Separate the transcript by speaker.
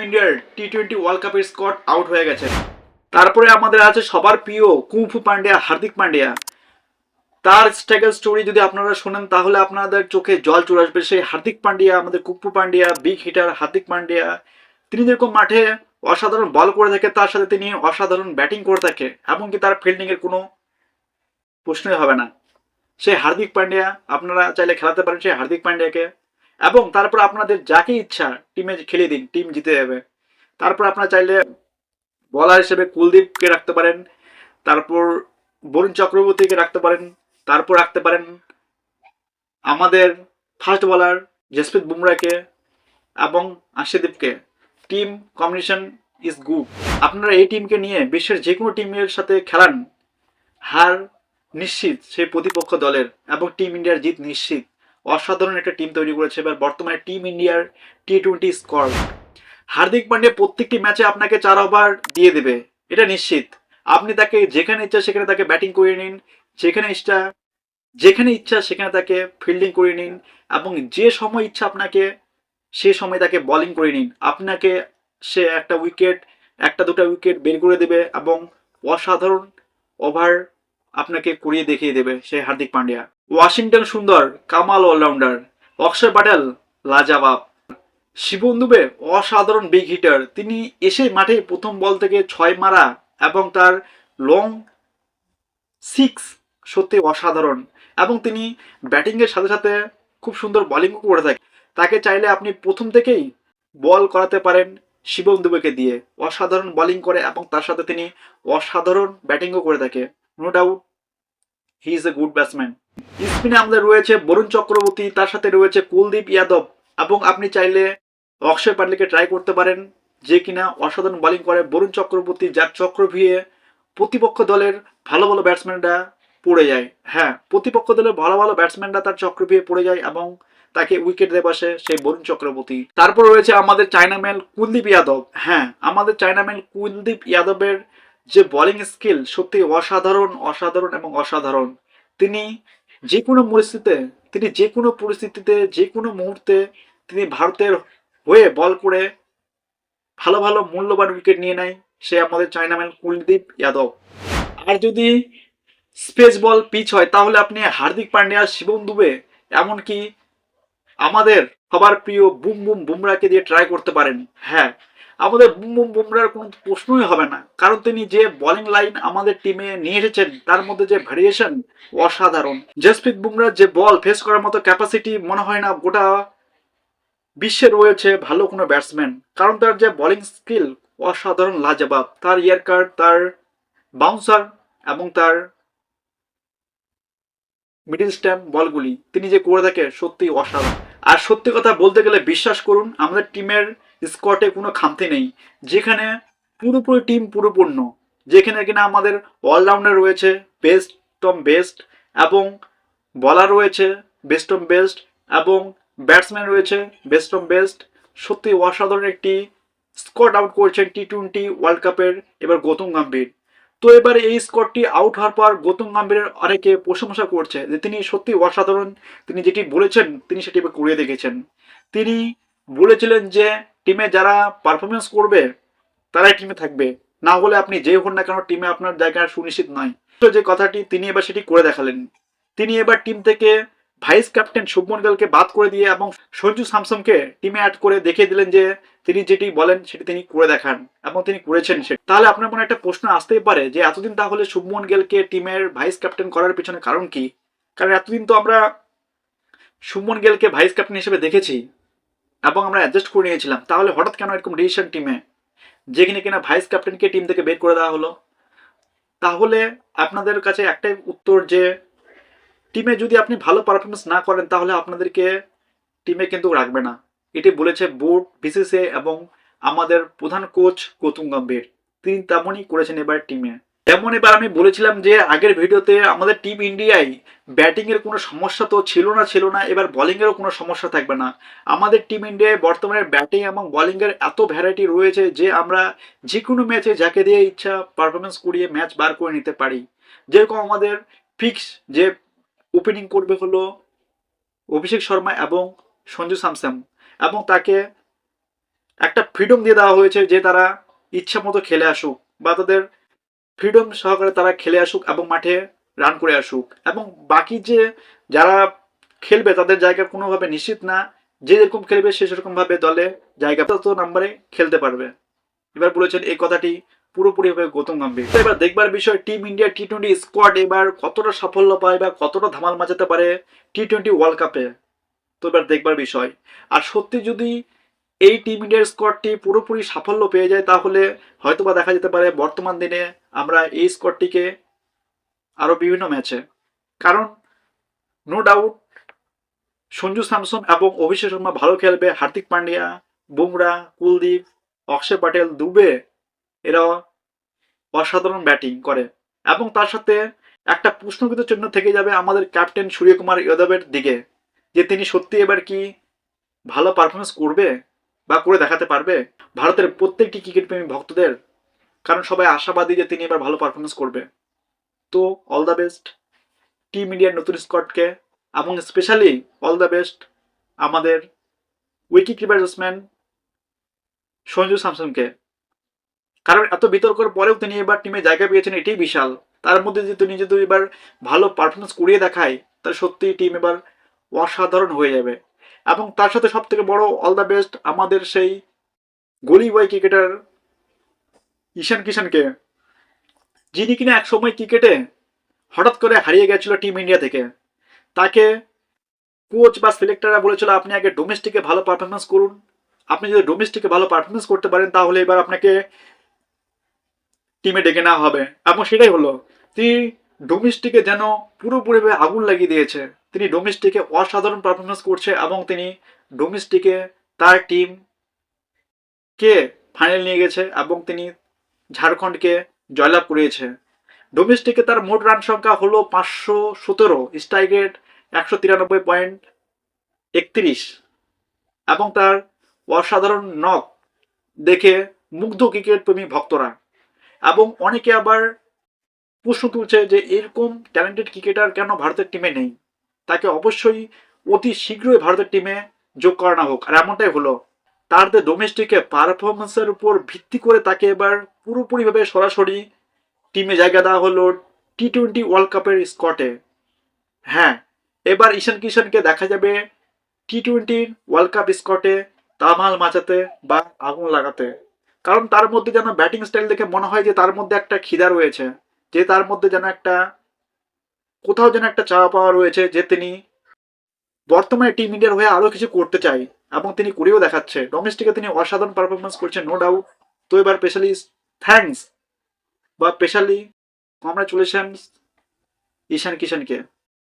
Speaker 1: ইন্ডিয়ার টি-20 ওয়ার্ল্ড কাপের squad out হয়ে গেছে। তারপরে আমাদের আছে সবার প্রিয় কুংফু পান্ডিয়া, হার্দিক পান্ডিয়া। তার স্ট্রাগল স্টোরি যদি আপনারা শোনেন তাহলে আপনাদের চোখে জল চলে আসবে। সেই হার্দিক পান্ডিয়া, আমাদের kung fu Pandya, big hitter Hardik Pandya, তিনি যেরকম মাঠে অসাধারণ বল করে থাকে, তার সাথে তিনি অসাধারণ ব্যাটিং করে থাকে, এমনকি তার ফিল্ডিং এর কোনো প্রশ্নই হবে না। সেই হার্দিক পান্ডিয়া আপনারা চাইলে খেলাতে পারেন সেই হার্দিক পান্ডিয়াকে, এবং তারপর আপনাদের যাকে ইচ্ছা টিমে খেলিয়ে দিন, টিম জিতে যাবে। তারপর আপনারা চাইলে বলার হিসেবে কুলদীপকে রাখতে পারেন, তারপর বরুণ চক্রবর্তীকে রাখতে পারেন, তারপর রাখতে পারেন আমাদের ফাস্ট বলার জসপ্রীত বুমরাকে এবং আশিদীপকে। Team combination is good. আপনারা এই টিমকে নিয়ে বিশ্বের যে কোনো টিমের সাথে খেলান, হার নিশ্চিত সেই প্রতিপক্ষ দলের, এবং টিম ইন্ডিয়ার জিত নিশ্চিত। অসাধারণ একটা টিম তৈরি করেছে এবার বর্তমানে টিম ইন্ডিয়ার টি-20 স্কোয়াড। হার্দিক পান্ডিয়া প্রত্যেকটি ম্যাচে আপনাকে 4 ওভার দিয়ে দেবে, এটা নিশ্চিত। আপনি তাকে যেখানে ইচ্ছা সেখানে তাকে ব্যাটিং করে নিন, যেখানে ইচ্ছা সেখানে তাকে ফিল্ডিং করে নিন, এবং যে সময় ইচ্ছা আপনাকে সে সময় তাকে বোলিং করে নিন। আপনাকে সে একটা দুটা উইকেট বের করে দেবে এবং অসাধারণ ওভার আপনাকে করিয়ে দেখিয়ে দেবে সেই হার্দিক পান্ডিয়া। ওয়াশিংটন সুন্দর কামাল অলরাউন্ডার, অক্ষর প্যাটেল লাজাবাব, শিবম দুবে অসাধারণ বিগ হিটার। তিনি এসে মাঠে প্রথম বল থেকে 6 মারা এবং তার লং 6 সত্যি অসাধারণ, এবং তিনি ব্যাটিং এর সাথে সাথে খুব সুন্দর বোলিংও করে থাকে। তাকে চাইলে আপনি প্রথম থেকেই বল করাতে পারেন শিবম দুবেকে দিয়ে। অসাধারণ বোলিং করে এবং তার সাথে তিনি অসাধারণ ব্যাটিংও করে থাকে। No doubt he is a good batsman. স্পিনে আমাদের রয়েছে বরুণ চক্রবর্তী, তার সাথে রয়েছে কুলদীপ যাদব, এবং আপনি চাইলে অক্ষয় পান্ডেকে ট্রাই করতে পারেন, যে কিনা অসাধারণ বোলিং করে। বরুণ চক্রবর্তী যার চক্রভিয়ে প্রতিপক্ষ দলের ভালো ভালো ব্যাটসম্যানরা পড়ে যায়। হ্যাঁ, প্রতিপক্ষ দলের ভালো ভালো ব্যাটসম্যানরা তার চক্রভিয়ে পড়ে যায় এবং তাকে উইকেট দিয়ে বসে সেই বরুণ চক্রবর্তী। তারপর রয়েছে আমাদের চায়নাম্যান কুলদীপ যাদব। হ্যাঁ, আমাদের চায়নাম্যান কুলদীপ যাদবের যে বোলিং স্কিল সত্যি অসাধারণ অসাধারণ এবং অসাধারণ। তিনি যে কোনো পরিস্থিতিতে যে কোনো মুহূর্তে তিনি ভারতের হয়ে বল করে ভালো ভালো মূল্যবান উইকেট নিয়ে নেয় সে আমাদের চায়নাম্যান কুলদীপ যাদব। আর যদি স্পেস বল পিচ হয় তাহলে আপনি হার্দিক পান্ডিয়া, শিবম দুবে, এমনকি আমাদের সবার প্রিয় বুম বুম বুমরাকে দিয়ে ট্রাই করতে পারেন। হ্যাঁ, আমাদের বুম বুম বুমরার কোনো প্রশ্নই হবে না, কারণ তিনি যে বোলিং লাইন আমাদের টিমে নিয়ে এসেছেন তার মধ্যে যে ভ্যারিয়েশন অসাধারণ। জসপ্রীত বুমরার যে বল ফেস করার মতো ক্যাপাসিটি মনে হয় না গোটা বিশ্বে রয়েছে ভালো কোনো ব্যাটসম্যান, কারণ তার যে বোলিং স্কিল অসাধারণ লাজবাব। তার ইয়ারকার, তার বাউন্সার এবং তার মিডিল স্ট্যাম্প বলগুলি তিনি যে করে থাকে সত্যি অসাধারণ। আর সত্যি কথা বলতে গেলে বিশ্বাস করুন, আমাদের টিমের স্কোয়াডে কোনো খামতি নেই, যেখানে পুরোপুরি টিম পুরোপূর্ণ, যেখানে কিনা আমাদের অলরাউন্ডার রয়েছে বেস্ট টম বেস্ট, এবং বলার রয়েছে বেস্ট অফ বেস্ট, এবং ব্যাটসম্যান রয়েছে বেস্ট অফ বেস্ট। সত্যি অসাধারণ একটি স্কোয়াড আউট করেছেন টি-20 ওয়ার্ল্ড কাপের এবার গৌতম গম্ভীর। তো এবার এই স্কোয়াডটি আউট হওয়ার পর গৌতম গম্ভীরের অনেকে প্রশংসা করছে যে তিনি সত্যি অসাধারণ, তিনি যেটি বলেছেন তিনি সেটি করে দেখেছেন। তিনি বলেছিলেন যে টিমে যারা পারফরমেন্স করবে তারাই টিমে থাকবে, না হলে আপনি যে হন না কেন টিমে আপনার জায়গা সুনিশ্চিত নয়। তো যে কথাটি তিনি এবার সেটি করে দেখালেন। তিনি এবার টিম থেকে ভাইস ক্যাপ্টেন শুভমন গিলকে বাদ করে দিয়ে এবং সঞ্জু স্যামসনকে টিমে অ্যাড করে দেখিয়ে দিলেন যে তিনি যেটি বলেন সেটি তিনি করে দেখান, এবং তিনি করেছেন সেটা। তাহলে আপনার মনে একটা প্রশ্ন আসতেই পারে যে এতদিন তাহলে শুভমন গিলকে টিমের ভাইস ক্যাপ্টেন করার পিছনে কারণ কি? কারণ এতদিন তো আমরা শুভমন গিলকে ভাইস ক্যাপ্টেন হিসেবে দেখেছি এবং আমরা অ্যাডজাস্ট করে নিয়েছিলাম, তাহলে হঠাৎ কেন এরকম ডিসিশন টিমে, যেখানে কিনা ভাইস ক্যাপ্টেনকে টিম থেকে বের করে দেওয়া হলো? তাহলে আপনাদের কাছে একটাই উত্তর, যে টিমে যদি আপনি ভালো পারফরমেন্স না করেন তাহলে আপনাদেরকে টিমে কিন্তু রাখবে না। এটি বলেছে বোর্ড, বিসিসিআই এবং আমাদের প্রধান কোচ গৌতম গম্ভীর। তিনি তেমনই করেছেন এবার টিমে। যেমন এবার আমি বলেছিলাম যে আগের ভিডিওতে আমাদের টিম ইন্ডিয়ায় ব্যাটিং এর কোনো সমস্যা তো ছিল না, এবার বোলিং এরও কোনো সমস্যা থাকবে না। আমাদের টিম ইন্ডিয়ায় বর্তমানে ব্যাটিং এবং বোলিং এর এত ভ্যারাইটি রয়েছে যে আমরা যে কোনো ম্যাচে যাকে দিয়ে ইচ্ছা পারফরমেন্স করিয়ে ম্যাচ বার করে নিতে পারি। যেরকম আমাদের ফিক্স যে ওপেনিং করবে হলো অভিষেক শর্মা এবং সঞ্জু স্যামসন, এবং তাকে একটা ফ্রিডম দিয়ে দেওয়া হয়েছে যে তারা ইচ্ছা মতো খেলে আসুক, বা তাদের ফ্রিডম সহকারে তারা খেলে আসুক এবং মাঠে রান করে আসুক, এবং বাকি যে যারা খেলবে তাদের জায়গা কোনোভাবে নিশ্চিত না, যে যেরকম খেলবে সে সেরকম ভাবে দলে জায়গা তো নাম্বারে খেলতে পারবে। এবার বলেছেন এই কথাটি পুরোপুরি ভাবে গৌতম গম্ভীর। তো এবার দেখবার বিষয় টিম ইন্ডিয়া টি-20 স্কোয়াড এবার কতটা সাফল্য পায় বা কতটা ধামাল মাচাতে পারে টি-20 ওয়ার্ল্ড কাপে, তো এবার দেখবার বিষয়। আর সত্যি যদি এই টিম ইন্ডিয়ার স্কোয়াডটি পুরোপুরি সাফল্য পেয়ে যায় তাহলে হয়তোবা দেখা যেতে পারে বর্তমান দিনে আমরা এই স্কোয়াডটিকে আরো বিভিন্ন ম্যাচে, কারণ নো ডাউট সঞ্জু স্যামসন এবং অভিষেক শর্মা ভালো খেলবে, হার্দিক পান্ডিয়া, বুমরা, কুলদীপ, অক্ষয় প্যাটেল, দুবে এরা অসাধারণ ব্যাটিং করে, এবং তার সাথে একটা প্রশ্নবিদ্ধ চিহ্ন থেকে যাবে আমাদের ক্যাপ্টেন সূর্যকুমার যাদবের দিকে, যে তিনি সত্যি এবার কি ভালো পারফরমেন্স করবে বা করে দেখাতে পারবে ভারতের প্রত্যেকটি ক্রিকেট প্রেমী ভক্তদের, কারণ সবাই আশাবাদী যে তিনি এবার ভালো পারফরমেন্স করবে। তো অল দ্য বেস্ট টিম ইন্ডিয়ার নতুন স্কোয়াডকে, এবং স্পেশালি অল দ্য বেস্ট আমাদের উইকেট কিপার ব্যাটসম্যান সঞ্জু স্যামসনকে, কারণ এত বিতর্কের পরেও তিনি এবার টিমে জায়গা পেয়েছেন, এটাই বিশাল। তার মধ্যে যে তিনি যদি এবার ভালো পারফরমেন্স করিয়ে দেখায় তাহলে সত্যি টিম এবার অসাধারণ হয়ে যাবে। এবং তার সাথে সব থেকে বড় অল দ্য বেস্ট আমাদের সেই গলি বয় ক্রিকেটার ঈশান কিষানকে, যিনি কিনা এক সময় ক্রিকেটে হঠাৎ করে হারিয়ে গেছিল টিম ইন্ডিয়া থেকে। তাকে কোচ বা সিলেক্টররা বলেছিল আপনি আগে ডোমেস্টিকে ভালো পারফরমেন্স করুন, আপনি যদি ডোমেস্টিকে ভালো পারফরমেন্স করতে পারেন তাহলে এবার আপনাকে টিমে ডেকে নেওয়া হবে, এবং সেটাই হলো। তিনি ডোমেস্টিকে যেন পুরোপুরিভাবে আগুন লাগিয়ে দিয়েছে, তিনি ডোমেস্টিকে অসাধারণ পারফরমেন্স করছে এবং তিনি ডোমেস্টিকে তার টিম কে ফাইনাল নিয়ে গেছে এবং তিনি ঝাড়খণ্ডকে জয়লাভ করিয়েছে। ডোমেস্টিকে তার মোট রান সংখ্যা হলো 517, স্ট্রাইক রেট 193.31, এবং তার অসাধারণ নক দেখে মুগ্ধ ক্রিকেট প্রেমী ভক্তরা, এবং অনেকে আবার প্রশ্ন তুলছে যে এরকম ট্যালেন্টেড ক্রিকেটার কেন ভারতের টিমে নেই, তাকে অবশ্যই অতি শীঘ্রই ভারতের টিমে যোগ করানো হোক। আর এমনটাই হলো, তার ডোমেস্টিকে পারফরমেন্সের উপর ভিত্তি করে তাকে এবার পুরোপুরিভাবে সরাসরি টিমে জায়গা দেওয়া হলো টি-20 ওয়ার্ল্ড কাপের স্কোয়াডে। হ্যাঁ, এবার ঈশান কিষানকে দেখা যাবে টি-20 ওয়ার্ল্ড কাপ স্কোয়াডে তামাল মাচাতে বা আগুন লাগাতে, কারণ তার মধ্যে যেন ব্যাটিং স্টাইল দেখে মনে হয় যে তার মধ্যে একটা খিদা রয়েছে, যে তার মধ্যে যেন একটা কোথাও যেন একটা চাওয়া পাওয়া রয়েছে, যে তিনি বর্তমানে টিম ইন্ডিয়ার হয়ে আরো কিছু করতে চাই, এবং তিনি করেও দেখাচ্ছে। ডোমেস্টিকে তিনি অসাধারণ পারফরমেন্স করছেন, নো ডাউট। তো এবার স্পেশালি থ্যাঙ্কস বা স্পেশালি কংগ্রাচুলেশনস ঈশান কিষানকে।